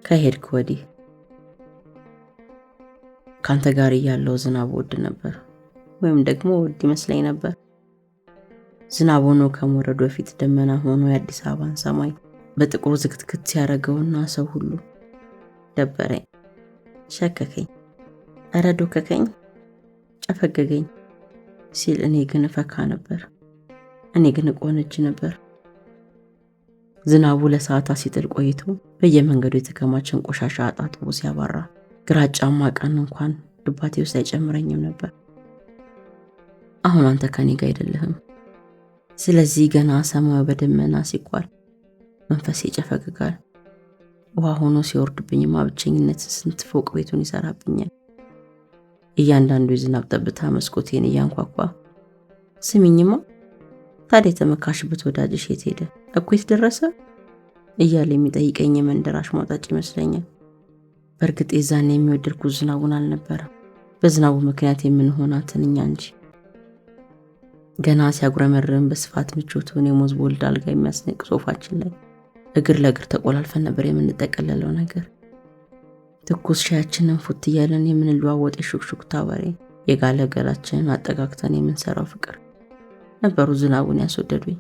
ከሄድክ ወዲህ ካንተ ጋር ያለው ዝናብ ወድ ነበር ወይም ደግሞ ወድ ይመስለኝ ነበር። ዝናብ ሆኖ ከመውረዱ በፊት ደመና ሆኖ የአዲስ አበባን ሰማይ በጥቁር ዝግትግት ሲያደርገውና ሰው ሁሉ ደበረኝ፣ ሸከከኝ፣ ኧረ ዶከከኝ፣ ጨፈገገኝ ሲል እኔ ግን ፈካ ነበር፣ እኔ ግን ቆነጅ ነበር። ዝናቡ ለሰዓታት ሲጥል ቆይቶ በየመንገዱ የተከማቸን ቆሻሻ አጣጥቦ ሲያባራ ግራጫማ ቀን እንኳን ድባቴ ውስጥ አይጨምረኝም ነበር። አሁን አንተ ከኔ ጋር አይደለህም። ስለዚህ ገና ሰማዩ በደመና ሲቋል መንፈሴ ይጨፈግጋል። ውሃ ሆኖ ሲወርድብኝማ ብቸኝነት ስንት ፎቅ ቤቱን ይሰራብኛል። እያንዳንዱ የዝናብ ጠብታ መስኮቴን እያንኳኳ ስሚኝማ ታዲያ የተመካሽበት ወዳጅሽ የት ሄደ? እኮ የት ደረሰ? እያለ የሚጠይቀኝ የመንደራሽ ማውጣጭ ይመስለኛል። በእርግጥ የዛኔ የሚወደድኩት ዝናቡን አልነበረም፣ በዝናቡ ምክንያት የምንሆናትን እኛ እንጂ። ገና ሲያጉረመርም በስፋት ምቾቱን የሞዝ ቦልድ አልጋ የሚያስነቅ ሶፋችን ላይ እግር ለእግር ተቆላልፈን ነበር የምንጠቀለለው ነገር። ትኩስ ሻያችንን ፉት እያለን የምንለዋወጥ የሹክሹክታ ወሬ፣ የጋለ ገላችንን አጠጋግተን የምንሰራው ፍቅር ነበሩ ዝናቡን ያስወደዱኝ።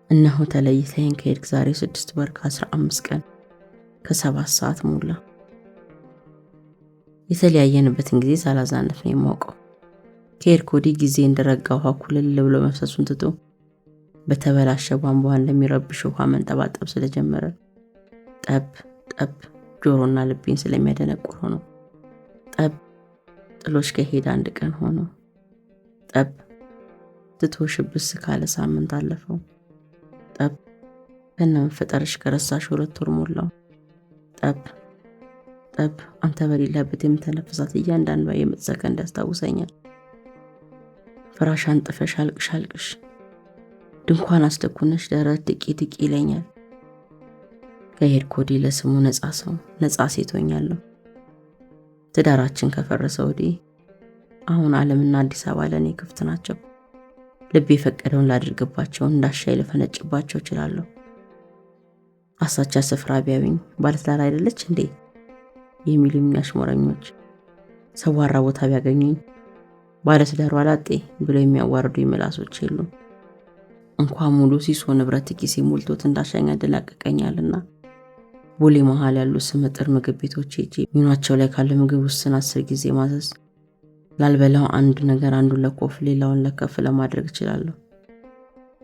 እነሆ ተለይተኸኝ ከሄድክ ዛሬ 6 ወር ከ15 ቀን ከ7 ሰዓት ሞላ። የተለያየንበትን ጊዜ ሳላዛነፍ ነው የማውቀው። ከሄድክ ወዲህ ጊዜ እንደረጋ ውሃ ኩልል ብሎ መፍሰሱን ትቶ በተበላሸ ቧንቧ እንደሚረብሽ ውሃ መንጠባጠብ ስለጀመረ ጠብ ጠብ ጆሮና ልቤን ስለሚያደነቁር ሆኖ ጠብ ጥሎሽ ከሄደ 1 ቀን ሆኖ ጠብ ትቶሽብስ ካለ ሳምንት አለፈው። ጠብ ከነመፈጠርሽ ከረሳሽ 2 ወር ሞላው። ጠብ ጠብ አንተ በሌለበት የምተነፍሳት እያንዳንዷ የምጥ ሰከንድ ያስታውሰኛል። ፍራሽ አንጥፈሽ አልቅሽ አልቅሽ፣ ድንኳን አስደኩነሽ ደረት ድቂ ድቂ ይለኛል። ከሄድክ ወዲህ ለስሙ ነፃ ሰው ነፃ ሴት ሆኛለሁ። ትዳራችን ከፈረሰ ወዲህ አሁን ዓለምና አዲስ አበባ ለኔ ክፍት ናቸው። ልብ የፈቀደውን ላድርግባቸው፣ እንዳሻይ ልፈነጭባቸው እችላለሁ። አሳቻ ስፍራ ቢያዩኝ ባለትዳር አይደለች እንዴ የሚሉኝ አሽሞረኞች፣ ሰዋራ ቦታ ቢያገኙኝ ባለትዳሩ አላጤ ብለው የሚያዋርዱኝ ምላሶች የሉም። እንኳን ሙሉ ሲሶ ንብረት ኪሴ ሞልቶት እንዳሻኝ ያደላቀቀኛልና ቦሌ መሃል ያሉ ስመጥር ምግብ ቤቶች ሄጄ ሚኗቸው ላይ ካለ ምግብ ውስን 10 ጊዜ ማዘዝ፣ ላልበላው አንድ ነገር አንዱን ለኮፍ ሌላውን ለከፍ ለማድረግ እችላለሁ።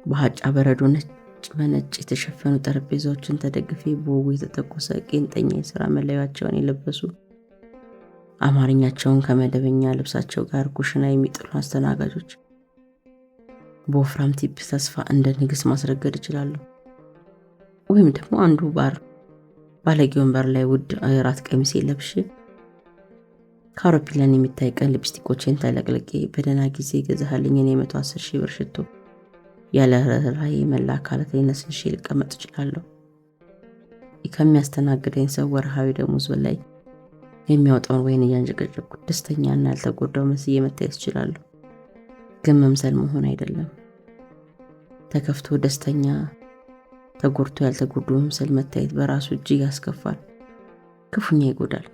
በሀጫ በረዶ ነጭ በነጭ የተሸፈኑ ጠረጴዛዎችን ተደግፌ በወጉ የተተኮሰ ቄንጠኛ የሥራ መለያቸውን የለበሱ አማርኛቸውን ከመደበኛ ልብሳቸው ጋር ኩሽና የሚጥሉ አስተናጋጆች በወፍራም ቲፕ ተስፋ እንደ ንግስ ማስረገድ እችላለሁ። ወይም ደግሞ አንዱ ባለጌ ወንበር ላይ ውድ አራት ቀሚስ ለብሼ ከአውሮፕላን የሚታይ ቀን ሊፕስቲኮችን ተለቅልቄ በደህና ጊዜ ገዛህልኝን 110 ሺህ ብር ሽቶ ያለ ራይ መላ አካላት ላይ ነስንሼ ልቀመጥ እችላለሁ። ከሚያስተናግደኝ ሰው ወርሃዊ ደሞዝ በላይ የሚያወጣውን ወይን እያንጀቀጨኩ ደስተኛና ያልተጎዳው መስዬ መታየት እችላለሁ። ግን መምሰል መሆን አይደለም። ተከፍቶ ደስተኛ ተጎድቶ ያልተጎዱ መምሰል መታየት በራሱ እጅግ ያስከፋል፣ ክፉኛ ይጎዳል።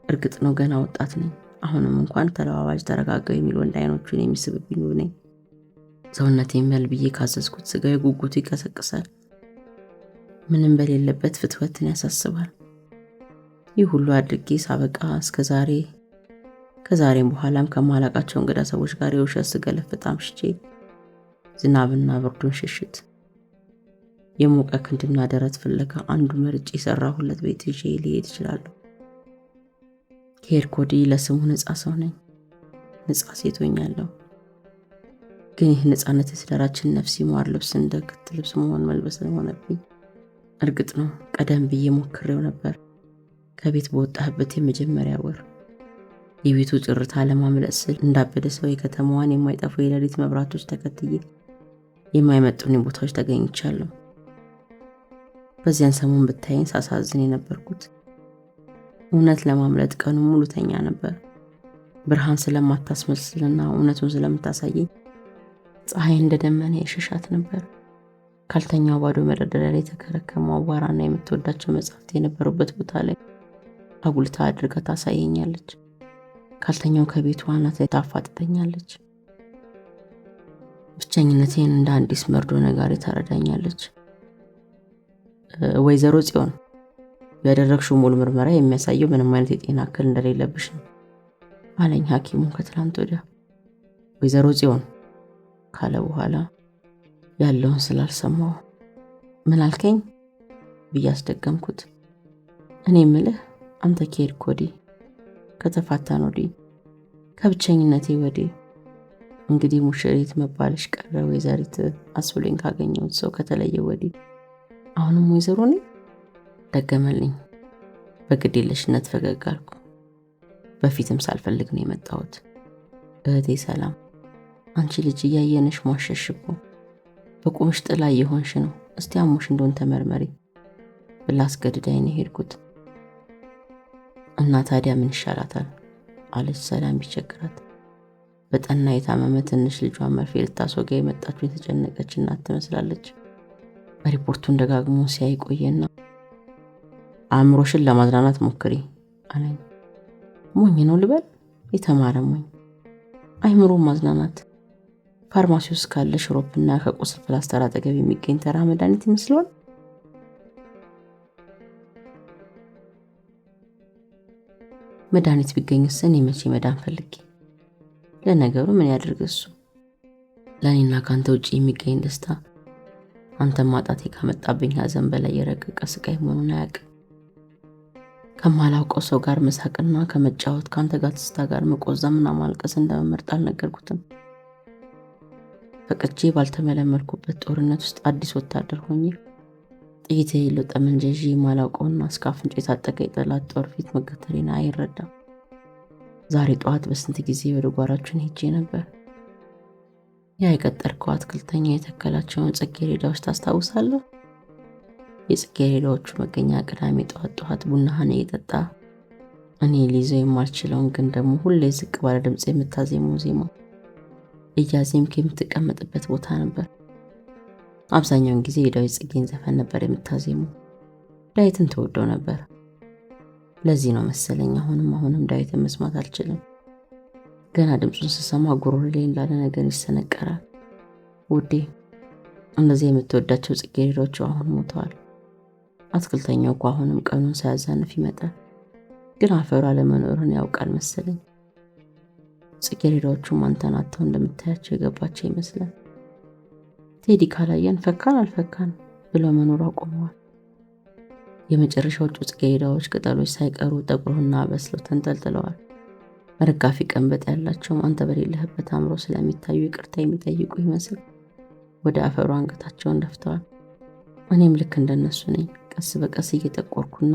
እርግጥ ነው ገና ወጣት ነኝ። አሁንም እንኳን ተለዋዋጭ ተረጋጋው የሚል ወንድ አይኖቹን የሚስብብኝ ነኝ። ሰውነቴን መልብዬ ካዘዝኩት ስጋዊ ጉጉቱ ይቀሰቅሳል። ምንም በሌለበት ፍትወትን ያሳስባል። ይህ ሁሉ አድርጌ ሳበቃ ከዛሬም በኋላም ከማላቃቸው እንግዳ ሰዎች ጋር የውሸት ስገለፍጥ አምሽቼ ዝናብና ብርዱን ሽሽት የሞቀ ክንድና ደረት ፍለጋ አንዱ መርጬ የሰራሁለት ቤት ይዤ ልሄድ እችላለሁ። ከሄድክ ወዲህ ለስሙ ነፃ ሰው ነኝ፣ ነፃ ሴት ሆኛለሁ። ግን ይህ ነፃነት የትዳራችን ነፍስ ይማር ልብስ እንደ ክት ልብስ መሆን መልበስ ሆነብኝ። እርግጥ ነው ቀደም ብዬ ሞክሬው ነበር። ከቤት በወጣህበት የመጀመሪያ ወር የቤቱ ጭርታ ለማምለጥ ስል እንዳበደ ሰው የከተማዋን የማይጠፉ የሌሊት መብራቶች ተከትዬ የማይመጡኝ ቦታዎች ተገኝቻለሁ። በዚያን ሰሞን ብታይኝ ሳሳዝን የነበርኩት እውነት ለማምለጥ ቀኑ ሙሉ ተኛ ነበር። ብርሃን ስለማታስመስልና እውነቱን ስለምታሳየኝ ፀሐይ እንደደመነ የሸሻት ነበር። ካልተኛው ባዶ መደርደሪያ ላይ የተከረከመው አቧራና የምትወዳቸው መጽሐፍት የነበሩበት ቦታ ላይ አጉልታ አድርጋ ታሳየኛለች። ካልተኛው ከቤቱ አናት ላይ ታፋጥጠኛለች። ብቸኝነቴን እንደ አዲስ መርዶ ነጋሪ ታረዳኛለች። ወይዘሮ ጽዮን፣ ያደረግሽው ሙሉ ምርመራ የሚያሳየው ምንም አይነት የጤና እክል እንደሌለብሽ ነው አለኝ ሐኪሙ ከትላንት ወዲያ። ወይዘሮ ጽዮን ካለ በኋላ ያለውን ስላልሰማው ምን አልከኝ ብዬ አስደገምኩት። እኔ ምልህ አንተ ከሄድክ ወዲህ፣ ከተፋታን ወዲህ፣ ከብቸኝነቴ ወዲህ እንግዲህ ሙሽሪት መባልሽ ቀረ ወይዘሪት አስብሎኝ ካገኘሁት ሰው ከተለየ ወዲህ አሁንም ወይዘሮ ነኝ ደገመልኝ። በግዴለሽነት ፈገግ አልኩ። በፊትም ሳልፈልግ ነው የመጣሁት። እህቴ ሰላም፣ አንቺ ልጅ እያየንሽ ሟሸሽቦ በቁምሽ ጥላ እየሆንሽ ነው። እስቲ አሞሽ እንደሆን ተመርመሪ ብላ አስገድዳኝ ነው ሄድኩት። እና ታዲያ ምን ይሻላታል አለች ሰላም ቢቸግራት። በጠና የታመመ ትንሽ ልጇን መርፌ ልታስወጋ የመጣችው የተጨነቀች እናት ትመስላለች። ሪፖርቱን ደጋግሞ ሲያይ ቆየና አእምሮሽን ለማዝናናት ሞክሪ አለኝ። ሞኝ ነው ልበል? የተማረ ሞኝ። አይምሮ ማዝናናት ፋርማሲ ውስጥ ካለ ሽሮፕና ከቁስል ፕላስተር አጠገብ የሚገኝ ተራ መድኃኒት ይመስላል። መድኃኒት ቢገኝስ እኔ መቼ መዳን ፈልጌ? ለነገሩ ምን ያድርግ እሱ? ለእኔና ካንተ ውጪ የሚገኝ ደስታ አንተን ማጣቴ ካመጣብኝ ሐዘን በላይ የረቀቀ ስቃይ መሆኑን አያውቅም። ከማላውቀው ሰው ጋር መሳቅና ከመጫወት ካንተ ጋር ትስታ ጋር መቆዘምና ማልቀስ እንደመመርጥ አልነገርኩትም። ፈቅጄ ባልተመለመልኩበት ጦርነት ውስጥ አዲስ ወታደር ሆኜ ጥይት የሌለው ጠመንጃ ይዤ የማላውቀውና እስከ አፍንጫ የታጠቀ የጠላት ጦር ፊት መገተሬን አይረዳም። ዛሬ ጠዋት በስንት ጊዜ ወደ ጓራችን ሄጄ ነበር። ያ የቀጠርከው አትክልተኛ የተከላቸውን ጽጌረዳዎች ታስታውሳለህ? የጽጌረዳዎቹ መገኛ ቅዳሜ ጠዋት ቡናህን እየጠጣ እኔ ሊይዘው የማልችለውን ግን ደግሞ ሁሌ ዝቅ ባለ ድምፅ የምታዜመው ዜማ እያዜምክ የምትቀመጥበት ቦታ ነበር። አብዛኛውን ጊዜ የዳዊት ጽጌን ዘፈን ነበር የምታዜመው። ዳዊትን ተወደው ነበር። ለዚህ ነው መሰለኝ አሁንም ዳዊትን መስማት አልችልም። ገና ድምፁን ስሰማ ጉሮሮዬ ላይ እንዳለ ነገር ይሰነቀራል። ውዴ፣ እነዚህ የምትወዳቸው ጽጌረዳዎች አሁን ሞተዋል። አትክልተኛው እኮ አሁንም ቀኑን ሳያዛንፍ ይመጣል፣ ግን አፈሩ አለመኖሩን ያውቃል መሰለኝ። ጽጌረዳዎቹም አንተን አጥተው እንደምታያቸው የገባቸው ይመስላል። ቴዲ ካላየን ፈካን አልፈካን ብለው መኖር አቆመዋል። የመጨረሻዎቹ ጽጌረዳዎች ቅጠሎች ሳይቀሩ ጠቁረውና በስለው ተንጠልጥለዋል። ረጋፊ ቀንበጥ ያላቸውም አንተ በሌለህበት አምሮ ስለሚታዩ ይቅርታ የሚጠይቁ ይመስል ወደ አፈሩ አንገታቸውን ደፍተዋል። እኔም ልክ እንደነሱ ነኝ። ቀስ በቀስ እየጠቆርኩና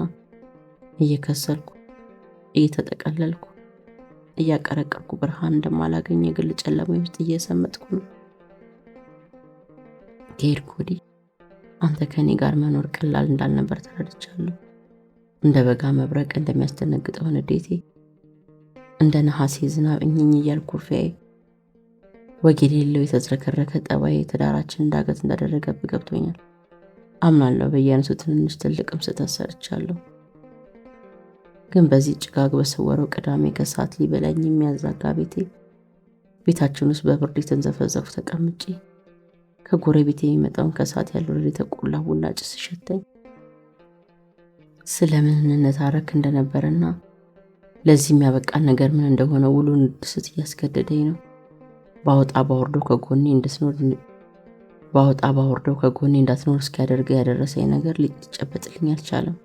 እየከሰልኩ እየተጠቀለልኩ እያቀረቀርኩ ብርሃን እንደማላገኝ የግል ጨለማ ውስጥ እየሰመጥኩ ነው። ከሄድኩ ወዲህ አንተ ከኔ ጋር መኖር ቀላል እንዳልነበር ተረድቻለሁ። እንደ በጋ መብረቅ እንደሚያስደነግጠው ንዴቴ፣ እንደ ነሐሴ ዝናብ እኝኝ እያልኩ ኩርፊያዬ፣ ወግ የሌለው የተዝረከረከ ጠባዬ ትዳራችን ዳገት እንዳደረገብህ ገብቶኛል። አምናለሁ በየአይነቱ ትንንሽ ትልቅም ስህተት ሰርቻለሁ። ግን በዚህ ጭጋግ በሰወረው ቅዳሜ ከሰዓት ሊበላኝ የሚያዛጋ ቤታችን ውስጥ በብርድ የተንዘፈዘፉ ተቀምጬ ከጎረቤት የሚመጣውን ከሰዓት ያለው የተቆላ ቡና ጭስ ሲሸተኝ ስለምንነት አረክ እንደነበረና ለዚህ የሚያበቃን ነገር ምን እንደሆነ ውሉን እንድስት እያስገደደኝ ነው። ባወጣ ባወርዶ ከጎኔ እንዳትኖር እስኪያደርግ ያደረሰኝ ነገር ሊጨበጥልኝ አልቻለም።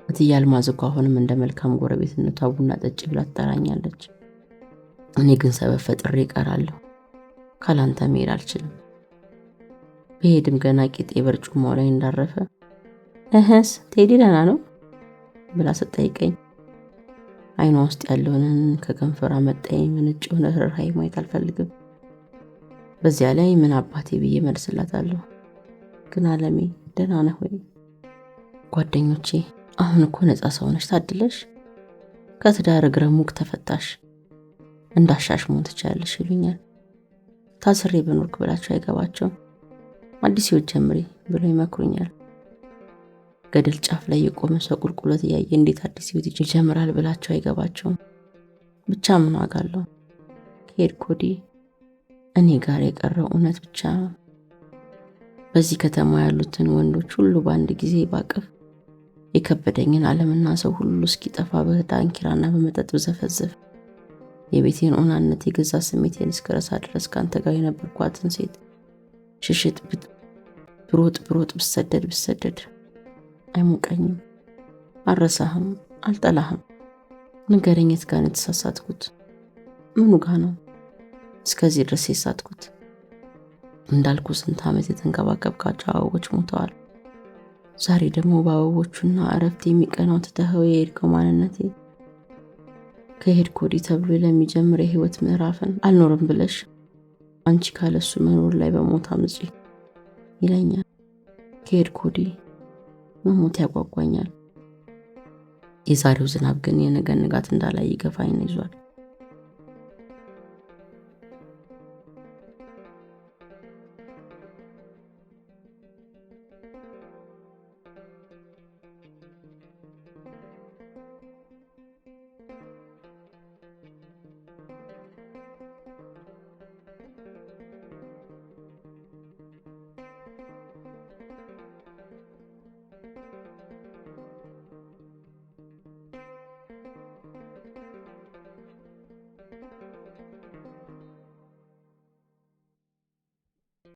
እትዬ አልማዝ እኮ አሁንም እንደ መልካም ጎረቤትነቷ ቡና ጠጪ ብላ ትጠራኛለች። እኔ ግን ሰበብ ፈጥሬ እቀራለሁ። ካላንተ መሄድ አልችልም። በሄድም ገና ቂጤ በርጩማው ላይ እንዳረፈ እህስ ቴዲ ደህና ነው ብላ ስትጠይቀኝ አይኗ ውስጥ ያለውን ከከንፈሯ መጣኝ ምንጭ ሆነ ርህራሄ ማየት አልፈልግም። በዚያ ላይ ምን አባቴ ብዬ መልስላታለሁ። ግን አለሜ ደህና ነህ ወይ? ጓደኞቼ አሁን እኮ ነፃ ሰው ነሽ ታድለሽ፣ ከትዳር እግረ ሙቅ ተፈታሽ፣ እንዳሻሽ መሆን ትችያለሽ ይሉኛል። ታስሬ በኖርክ ብላቸው አይገባቸውም። አዲስ ህይወት ጀምሪ ብሎ ይመክሩኛል። ገደል ጫፍ ላይ የቆመ ሰው ቁልቁለት እያየ እንዴት አዲስ ህይወት ይጀምራል ብላቸው አይገባቸውም። ብቻ ምን ዋጋ አለው? ከሄድኩ ወዲህ እኔ ጋር የቀረው እውነት ብቻ ነው። በዚህ ከተማ ያሉትን ወንዶች ሁሉ በአንድ ጊዜ ባቅፍ፣ የከበደኝን ዓለምና ሰው ሁሉ እስኪጠፋ በዳንኪራና በመጠጥ ብዘፈዘፍ፣ የቤቴን ኦናነት የገዛ ስሜቴን እስክረሳ ድረስ ካንተ ጋር የነበርኳትን ሴት ሽሽት ብሮጥ ብሰደድ አይሞቀኝም። አልረሳህም፣ አልጠላህም። ንገረኝ፣ የት ጋር ነው የተሳሳትኩት? ምኑ ጋር ነው እስከዚህ ድረስ የሳትኩት? እንዳልኩ ስንት ዓመት የተንከባከብካቸው አበቦች ሞተዋል። ዛሬ ደግሞ በአበቦቹና እረፍት የሚቀናው ትተኸው የሄድከው ማንነቴ ከሄድኩ ወዲህ ተብሎ ለሚጀምር የህይወት ምዕራፍን አልኖርም ብለሽ አንቺ ካለሱ መኖር ላይ በሞት አምጪ ይለኛል። ከሄድኩ ወዲህ መሞት ያጓጓኛል። የዛሬው ዝናብ ግን የነገ ንጋት እንዳላይ ይገፋኝ ነው ይዟል።